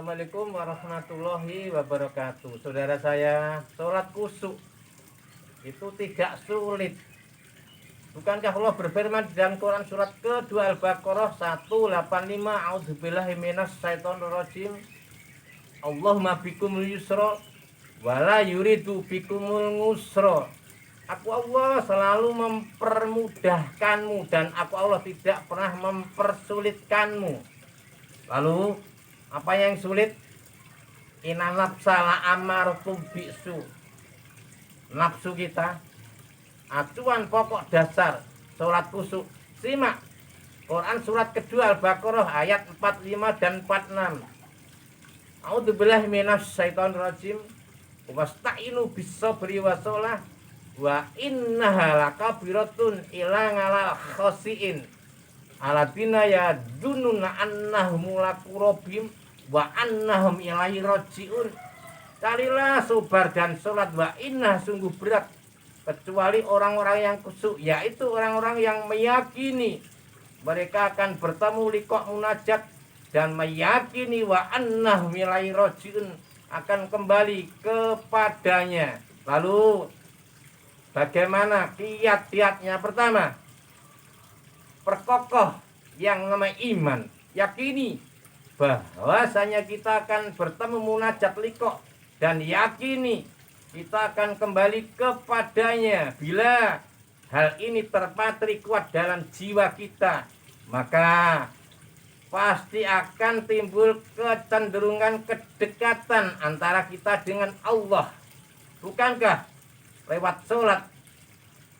Assalamualaikum warahmatullahi wabarakatuh. Saudara saya, sholat khusyuk itu tidak sulit. Bukankah Allah berfirman dalam Quran surat kedua Al-Baqarah 185, A'udzubillahi minasyaitonirrajim. Allahumma bikumul yusra wala yuridu bikumul ngusra. Aku Allah selalu mempermudahkanmu dan aku Allah tidak pernah mempersulitkanmu. Lalu apa yang sulit? Inna nafsala amartu bisu. Nafsu kita acuan pokok dasar sholat khusyuk. Simak Quran surat kedua Al-Baqarah ayat 45 dan 46. A'udzubillahi minasyaitonirrajim. Wasta'inu bis-sabri wassalah wa innaha lakabiratun ila ngalal khosiin aladina ya dununa annahum mulakurobim wa annahum ilaihi rajiun. Carilah sobar dan sholat, wa innah sungguh berat kecuali orang-orang yang khusyuk, yaitu orang-orang yang meyakini mereka akan bertemu liqa munajat dan meyakini wa annahum ilaihi rajiun, akan kembali kepadanya. Lalu bagaimana kiat-kiatnya? Pertama, perkokoh yang namanya iman, yakini bahwasanya kita akan bertemu munajat liqa dan yakini kita akan kembali kepadanya. Bila hal ini terpatri kuat dalam jiwa kita, maka pasti akan timbul kecenderungan kedekatan antara kita dengan Allah. Bukankah lewat sholat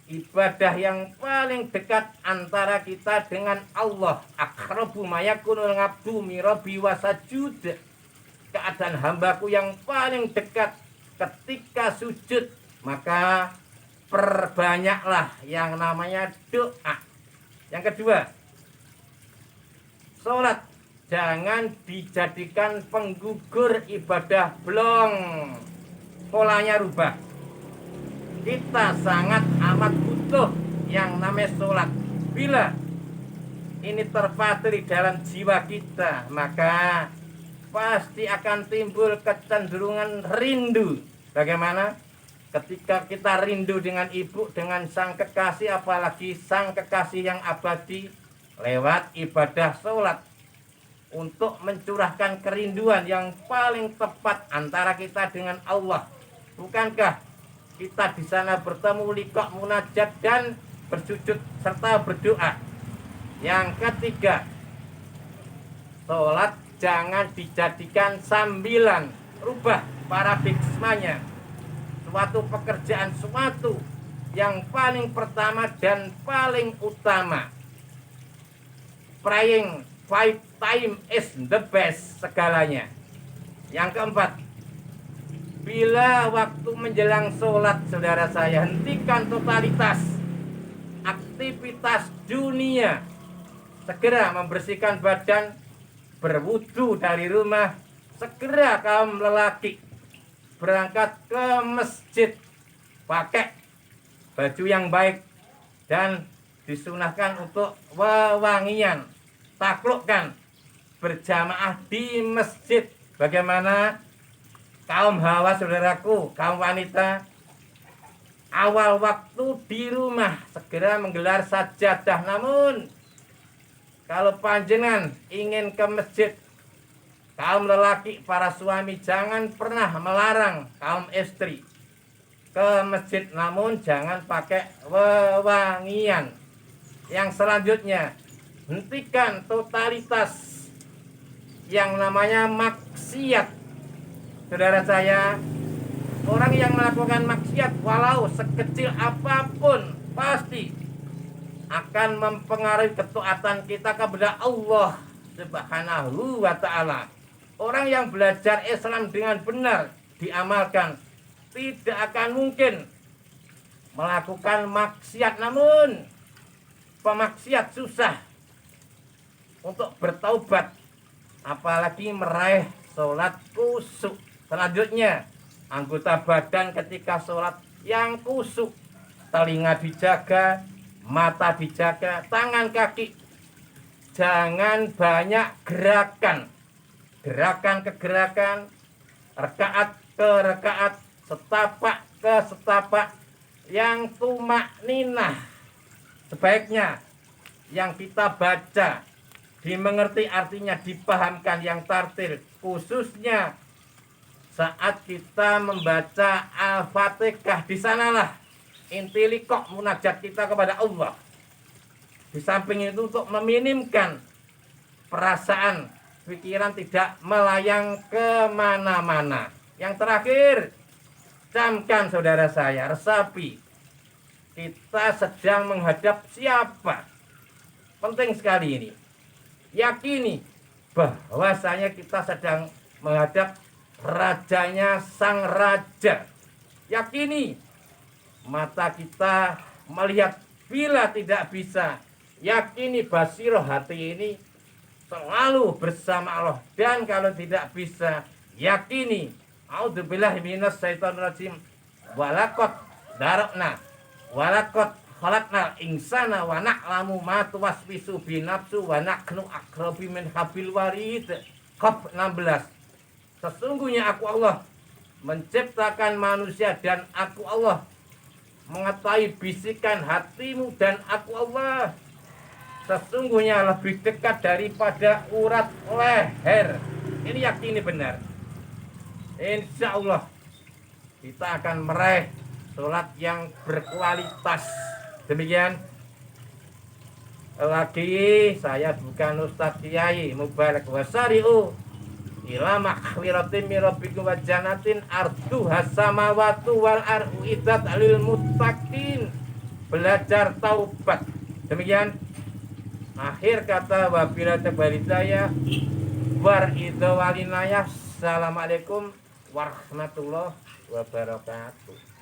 ibadah yang paling dekat antara kita dengan Allah? Aqrabu mayakunul ngabdu mirabi wasajud. Keadaan hambaku yang paling dekat ketika sujud. Maka perbanyaklah yang namanya doa. Yang kedua, sholat jangan dijadikan penggugur ibadah blong. Polanya rubah. Kita sangat amat butuh yang namanya sholat. Bila ini terpatri dalam jiwa kita, maka pasti akan timbul kecenderungan rindu. Bagaimana? Ketika kita rindu dengan ibu, dengan sang kekasih, apalagi sang kekasih yang abadi, lewat ibadah sholat untuk mencurahkan kerinduan yang paling tepat antara kita dengan Allah. Bukankah kita di sana bertemu liqa munajat dan bersujud serta berdoa? Yang ketiga, sholat jangan dijadikan sambilan. Rubah paradigmanya. Suatu pekerjaan, suatu yang paling pertama dan paling utama. Praying 5 times is the best segalanya. Yang keempat, bila waktu menjelang sholat, saudara saya, hentikan totalitas aktivitas dunia. Segera membersihkan badan, berwudu dari rumah. Segera kaum lelaki berangkat ke masjid, pakai baju yang baik dan disunahkan untuk wewangian. Taklukkan berjamaah di masjid. Bagaimana kaum hawa, saudaraku, kaum wanita, awal waktu di rumah segera menggelar sajadah. Namun kalau panjenengan ingin ke masjid, kaum lelaki, para suami, jangan pernah melarang kaum istri ke masjid, namun jangan pakai wewangian. Yang selanjutnya, hentikan totalitas yang namanya maksiat. Saudara saya, orang yang melakukan maksiat walau sekecil apapun pasti akan mempengaruhi ketaatan kita kepada Allah Subhanahu wa ta'ala. Orang yang belajar Islam dengan benar diamalkan tidak akan mungkin melakukan maksiat. Namun pemaksiat susah untuk bertaubat, apalagi meraih sholat khusyuk. Selanjutnya, anggota badan ketika sholat yang khusyuk, telinga dijaga, mata dijaga, tangan kaki jangan banyak gerakan. gerakan ke gerakan, rakaat ke rakaat, setapak ke setapak, yang tumak ninah. Sebaiknya yang kita baca dimengerti, artinya dipahamkan, yang tartil, khususnya saat kita membaca Al-Fatihah. Di sanalah inti likok munajat kita kepada Allah. Di samping itu untuk meminimkan perasaan, pikiran tidak melayang kemana-mana. Yang terakhir, camkan saudara saya, resapi, kita sedang menghadap siapa. Penting sekali ini. Yakini bahwasanya kita sedang menghadap rajanya sang raja. Yakini mata kita melihat bila tidak bisa. Yakini basiroh hati ini selalu bersama Allah. Dan kalau tidak bisa, yakini a'udzubillahi minasyaitonirrajim, walaqad darakna walaqad khalaqnal insana wa na'lamu ma tuwaswisu binafsu wa nahnu aqrabu min hablil warid. Qaf 16. Sesungguhnya aku Allah menciptakan manusia dan aku Allah mengetahui bisikan hatimu, dan aku Allah sesungguhnya lebih dekat daripada urat leher. Ini yakini benar. Insya Allah kita akan meraih sholat yang berkualitas. Demikian. Lagi saya bukan Ustadz Kiai Mubarak Wasari'u ila maghfiratin min rabbikum wa jannatin arduhas samawati wal ardu iddat lil muttaqin. Belajar taubat. Demikian. Akhir kata, wabila tabalidaya war idza walinaya. Assalamualaikum warahmatullahi wabarakatuh.